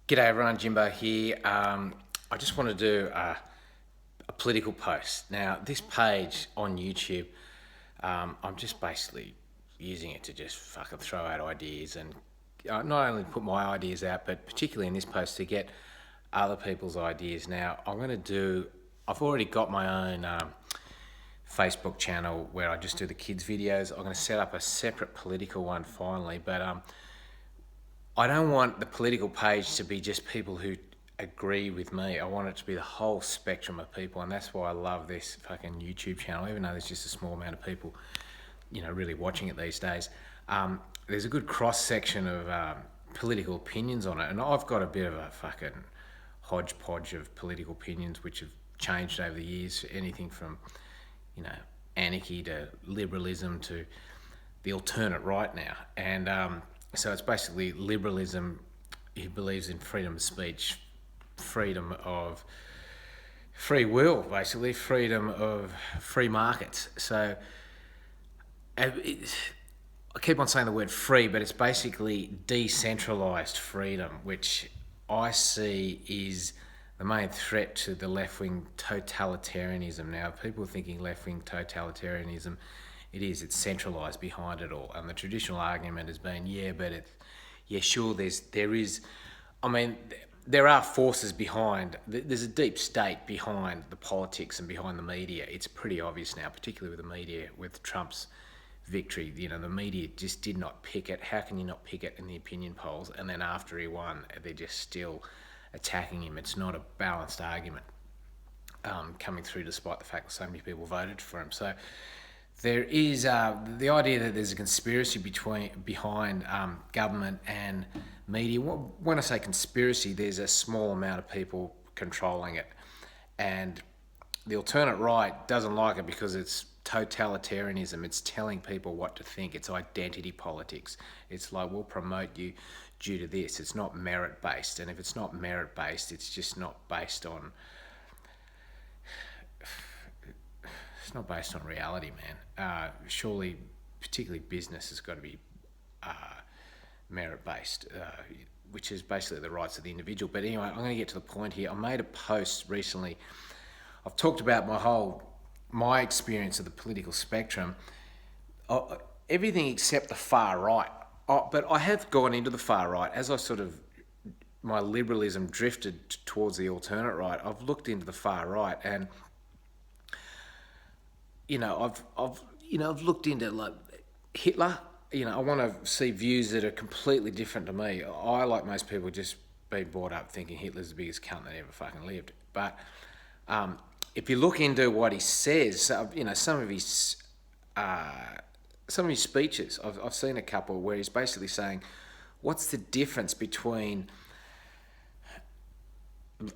G'day everyone, Jimbo here. I just want to do a political post. Now, this page on YouTube, I'm just basically using it to just fucking throw out ideas and not only put my ideas out, but particularly in this post to get other people's ideas. Now, I've already got my own Facebook channel where I just do the kids' videos. I'm going to set up a separate political one finally, but I don't want the political page to be just people who agree with me. I want it to be the whole spectrum of people, and that's why I love this fucking YouTube channel, even though there's just a small amount of people, really watching it these days. There's a good cross-section of political opinions on it, and I've got a bit of a fucking hodgepodge of political opinions which have changed over the years, anything from, anarchy to liberalism to the alternate right now. And so it's basically liberalism. He believes in freedom of speech, freedom of free will, basically freedom of free markets. So I keep on saying the word free, but it's basically decentralized freedom, which I see is the main threat to the left-wing totalitarianism. Now, people are thinking left-wing totalitarianism, it's centralised behind it all. And the traditional argument has been, there are forces behind, there's a deep state behind the politics and behind the media. It's pretty obvious now, particularly with the media, with Trump's victory. The media just did not pick it. How can you not pick it in the opinion polls? And then after he won, they're just still attacking him. It's not a balanced argument coming through, despite the fact that so many people voted for him. So there is the idea that there's a conspiracy behind government and media. When I say conspiracy, there's a small amount of people controlling it. And the alternate right doesn't like it because it's totalitarianism. It's telling people what to think. It's identity politics. It's like, we'll promote you due to this. It's not merit-based. And if it's not merit-based, it's just not based on... It's not based on reality, man. Surely, particularly business, has got to be merit-based, which is basically the rights of the individual. But anyway, I'm going to get to the point here. I made a post recently. I've talked about my experience of the political spectrum, everything except the far right. But I have gone into the far right as my liberalism drifted towards the alternate right. I've looked into the far right, and I've looked into like Hitler. I want to see views that are completely different to me. I, like most people, just been brought up thinking Hitler's the biggest cunt that ever fucking lived. But if you look into what he says, some of his speeches, I've seen a couple where he's basically saying, what's the difference between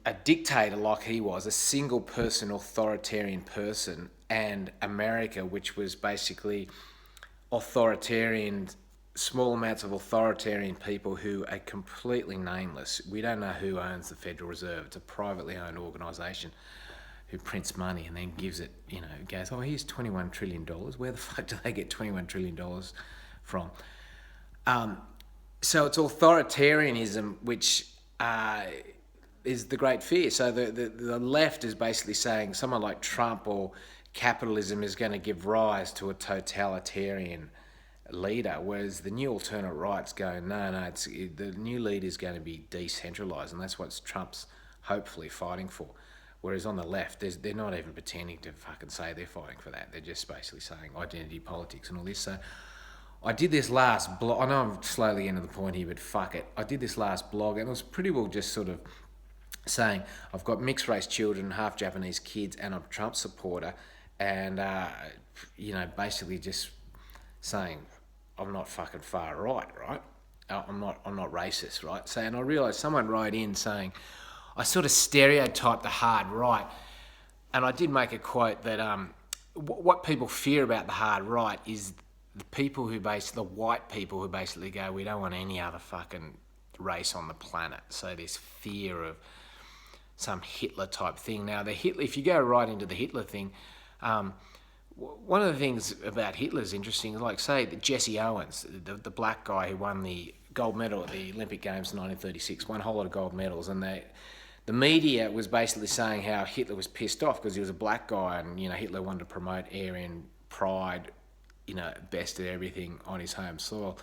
a dictator like he was, a single person, authoritarian person, and America, which was basically authoritarian, small amounts of authoritarian people who are completely nameless. We don't know who owns the Federal Reserve. It's a privately owned organisation who prints money and then gives it, goes, oh, here's $21 trillion. Where the fuck do they get $21 trillion from? So it's authoritarianism, which is the great fear. So the left is basically saying someone like Trump or capitalism is going to give rise to a totalitarian leader, whereas the new alternate right's going, no, the new leader is going to be decentralised, and that's what Trump's hopefully fighting for. Whereas on the left, they're not even pretending to fucking say they're fighting for that. They're just basically saying identity politics and all this. So I did this last blog. I know I'm slowly getting to the point here, but fuck it. I did this last blog, and it was pretty well just sort of saying I've got mixed race children, half Japanese kids, and I'm a Trump supporter, and basically just saying I'm not fucking far right. I'm not racist, right? So, and I realised someone wrote in saying I sort of stereotyped the hard right, and I did make a quote that what people fear about the hard right is the white people who basically go, we don't want any other fucking race on the planet. So this fear of some Hitler type thing. Now, if you go right into the Hitler thing, one of the things about Hitler is interesting, like say that Jesse Owens, the black guy who won the gold medal at the Olympic Games in 1936, won a whole lot of gold medals, and the media was basically saying how Hitler was pissed off because he was a black guy, and Hitler wanted to promote Aryan pride, best at everything on his home soil.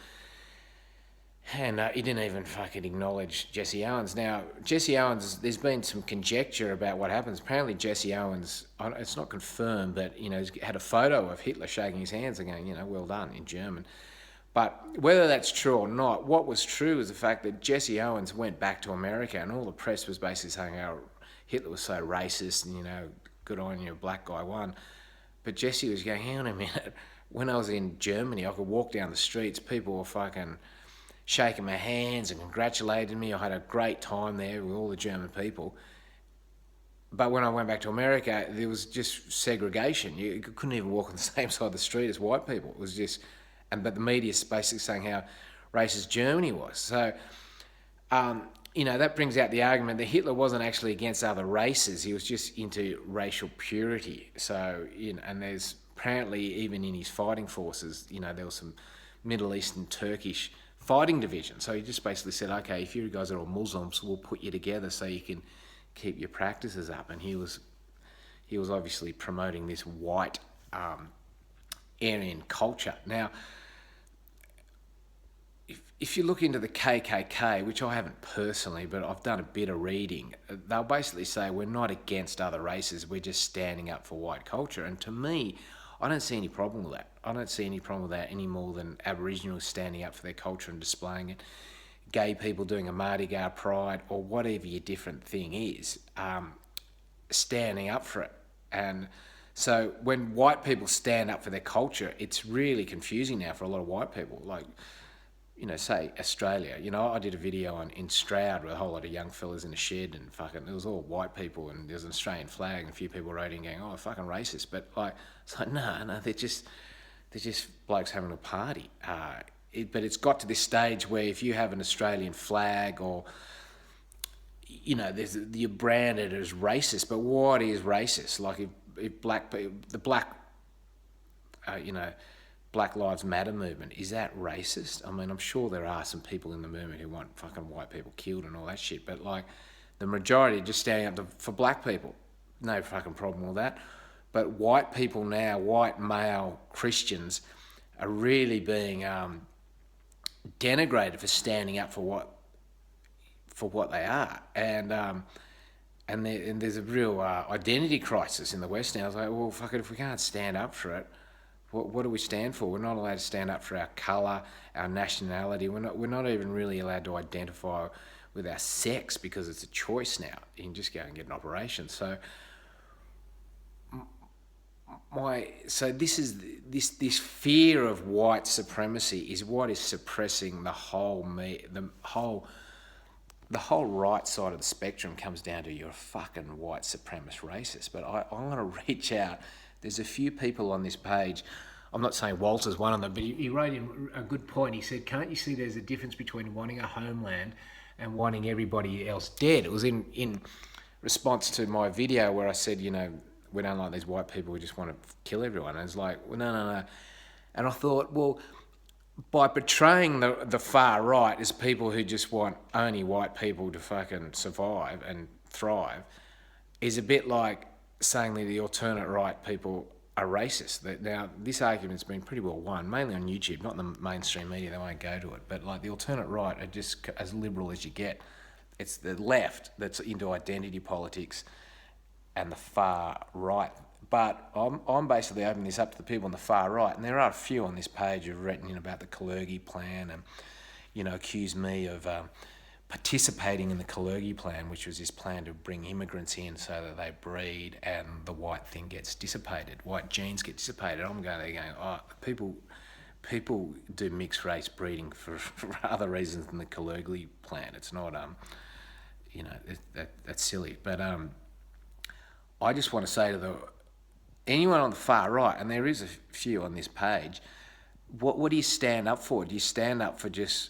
And he didn't even fucking acknowledge Jesse Owens. Now, Jesse Owens, there's been some conjecture about what happens. Apparently, Jesse Owens, it's not confirmed, but, he's had a photo of Hitler shaking his hands and going, well done, in German. But whether that's true or not, what was true is the fact that Jesse Owens went back to America, and all the press was basically saying how Hitler was so racist and, good on you, a black guy won. But Jesse was going, hang on a minute. When I was in Germany, I could walk down the streets, people were fucking shaking my hands and congratulating me. I had a great time there with all the German people. But when I went back to America, there was just segregation. You couldn't even walk on the same side of the street as white people. It was just, but the media's basically saying how racist Germany was. So, that brings out the argument that Hitler wasn't actually against other races. He was just into racial purity. So, and there's apparently even in his fighting forces, there was some Middle Eastern Turkish fighting division. So he just basically said, okay, if you guys are all Muslims, we'll put you together so you can keep your practices up. And he was obviously promoting this white Aryan culture. Now, if you look into the KKK, which I haven't personally, but I've done a bit of reading, they'll basically say we're not against other races, we're just standing up for white culture. And to me, I don't see any problem with that. I don't see any problem with that any more than Aboriginals standing up for their culture and displaying it, gay people doing a Mardi Gras pride, or whatever your different thing is, standing up for it. And so when white people stand up for their culture, it's really confusing now for a lot of white people. Like, say Australia. I did a video in Stroud with a whole lot of young fellas in a shed, and fucking, it was all white people, and there was an Australian flag, and a few people wrote in going, oh, fucking racist. But it's like, no, they're just blokes having a party. But it's got to this stage where if you have an Australian flag, or you're branded as racist. But what is racist? Like if black people, Black Lives Matter movement, is that racist? I mean, I'm sure there are some people in the movement who want fucking white people killed and all that shit, but the majority are just standing up for black people. No fucking problem with that. But white people now, white male Christians, are really being denigrated for standing up for what they are. And there's a real identity crisis in the West now. I was like, well, fuck it, if we can't stand up for it, what do we stand for? We're not allowed to stand up for our colour, our nationality. We're not even really allowed to identify with our sex because it's a choice now. You can just go and get an operation. So this fear of white supremacy is what is suppressing the whole right side of the spectrum. Comes down to you're a fucking white supremacist racist. But I want to reach out. There's a few people on this page. I'm not saying Walter's one of them, but he wrote in a good point. He said, can't you see there's a difference between wanting a homeland and wanting everybody else dead? It was in response to my video where I said, we don't like these white people, we just want to kill everyone. And it's like, well, no. And I thought, well, by portraying the far right as people who just want only white people to fucking survive and thrive is a bit like saying that the alternate right people are racist. Now, this argument's been pretty well won, mainly on YouTube, not in the mainstream media, they won't go to it, but the alternate right are just as liberal as you get. It's the left that's into identity politics and the far right. But I'm basically opening this up to the people on the far right, and there are a few on this page who've written in about the Kalergi plan and, accused me of participating in the Kalergi plan, which was this plan to bring immigrants in so that they breed and the white thing gets dissipated, white genes get dissipated. I'm going there going, oh, people do mixed race breeding for other reasons than the Kalergi plan. It's not, that's silly. But I just want to say to anyone on the far right, and there is a few on this page, what do you stand up for? Do you stand up for just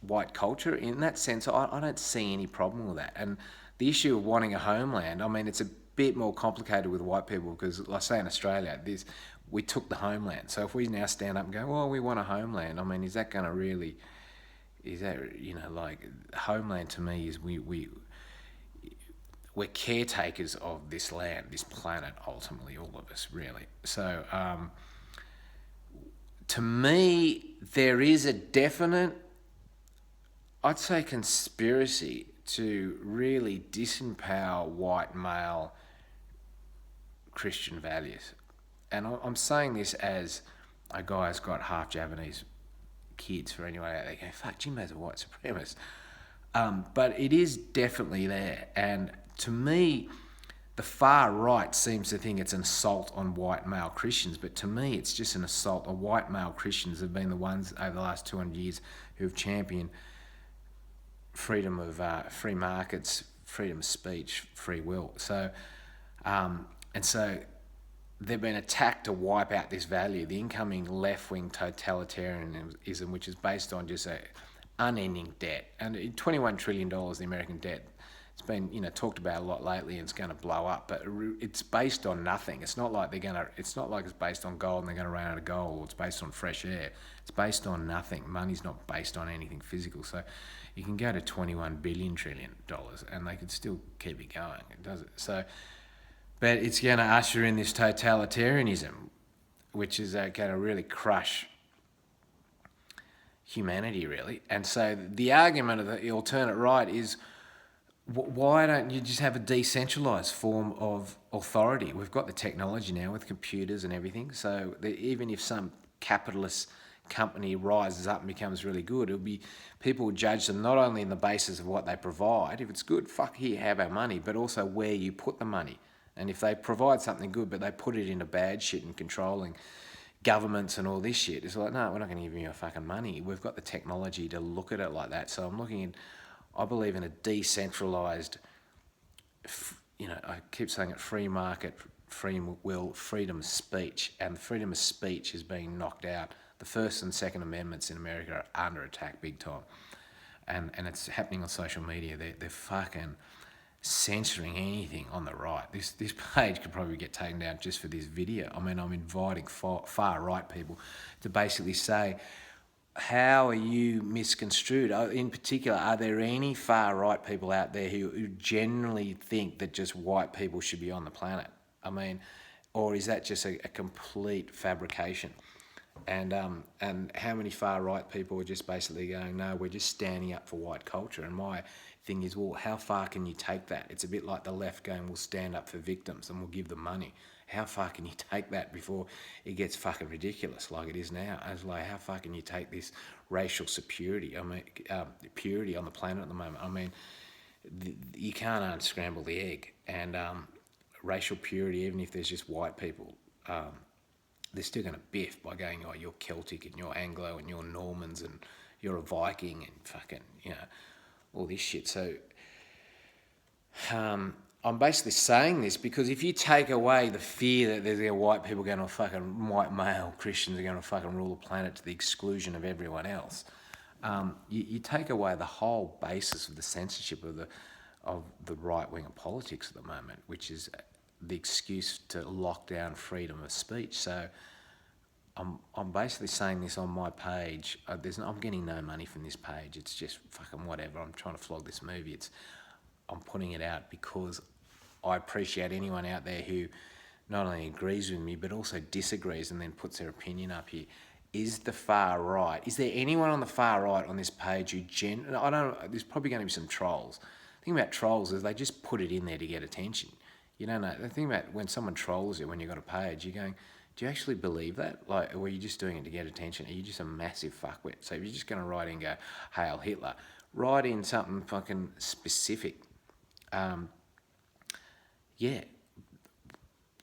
white culture? In that sense, I don't see any problem with that. And the issue of wanting a homeland, I mean, it's a bit more complicated with white people because, like say in Australia, we took the homeland. So if we now stand up and go, well, we want a homeland, I mean, is that going to really Is that, like, homeland to me is we're caretakers of this land, this planet, ultimately, all of us, really. So, to me, there is a definite, I'd say, conspiracy to really disempower white male Christian values. And I'm saying this as a guy who's got half Japanese kids, for anyone out there going, fuck, Jimbo's a white supremacist. But it is definitely there. And to me, the far right seems to think it's an assault on white male Christians, but to me, it's just an assault on white male Christians have been the ones over the last 200 years who've championed freedom of free markets, freedom of speech, free will. So, and so they've been attacked to wipe out this value, the incoming left-wing totalitarianism, which is based on just a unending debt. And $21 trillion, the American debt, it's been, talked about a lot lately, and it's going to blow up, but it's based on nothing. It's not like it's not like it's based on gold and they're going to run out of gold, or it's based on fresh air. It's based on nothing. Money's not based on anything physical. So you can go to $21 trillion and they could still keep it going. It does it. So, but it's going to usher in this totalitarianism, which is going to really crush humanity, really. And so the argument of the alternate right is, why don't you just have a decentralised form of authority? We've got the technology now with computers and everything, so even if some capitalist company rises up and becomes really good, it'll be, people will judge them not only on the basis of what they provide. If it's good, fuck, here, have our money, but also where you put the money. And if they provide something good, but they put it into bad shit and controlling governments and all this shit, it's like, no, we're not going to give you your fucking money. We've got the technology to look at it like that. So I'm looking at, I believe in a decentralised, I keep saying it, free market, free will, freedom of speech. And freedom of speech is being knocked out. The First and Second Amendments in America are under attack big time. And it's happening on social media. They're fucking censoring anything on the right. This page could probably get taken down just for this video. I mean, I'm inviting far right people to basically say, how are you misconstrued? In particular, are there any far right people out there who generally think that just white people should be on the planet? I mean, or is that just a complete fabrication? And how many far right people are just basically going, no, we're just standing up for white culture? And my thing is, well, how far can you take that? It's a bit like the left going, we'll stand up for victims and we'll give them money. How far can you take that before it gets fucking ridiculous like it is now? And it's like, how far can you take this racial superiority, purity on the planet at the moment? I mean, you can't unscramble the egg. And racial purity, even if there's just white people, they're still going to biff by going, oh, you're Celtic and you're Anglo and you're Normans and you're a Viking and fucking, all this shit. So I'm basically saying this because if you take away the fear that there's white people going to fucking, white male Christians are going to fucking rule the planet to the exclusion of everyone else, you take away the whole basis of the censorship of the right wing of politics at the moment, which is the excuse to lock down freedom of speech. So I'm basically saying this on my page. I'm getting no money from this page. It's just fucking whatever. I'm trying to flog this movie. I'm putting it out because I appreciate anyone out there who not only agrees with me but also disagrees and then puts their opinion up here. Is the far right? Is there anyone on the far right on this page who I don't know, there's probably going to be some trolls. The thing about trolls is they just put it in there to get attention. You don't know. The thing about when someone trolls you when you've got a page, you're going, do you actually believe that? Like, or are you just doing it to get attention? Are you just a massive fuckwit? So if you're just going to write in and go, Hail Hitler, write in something fucking specific.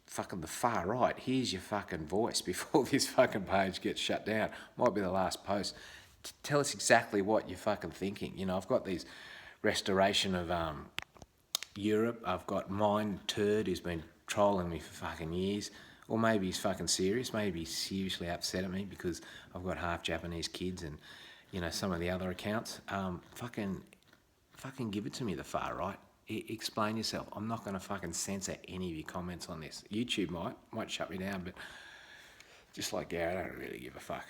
Fucking the far right, here's your fucking voice before this fucking page gets shut down. Might be the last post. Tell us exactly what you're fucking thinking. I've got these restoration of Europe. I've got Mind Turd who's been trolling me for fucking years. Or maybe he's fucking serious. Maybe he's seriously upset at me because I've got half Japanese kids and, some of the other accounts. Fucking give it to me, the far right. Explain yourself. I'm not going to fucking censor any of your comments on this. YouTube might shut me down, but just like Garrett, I don't really give a fuck.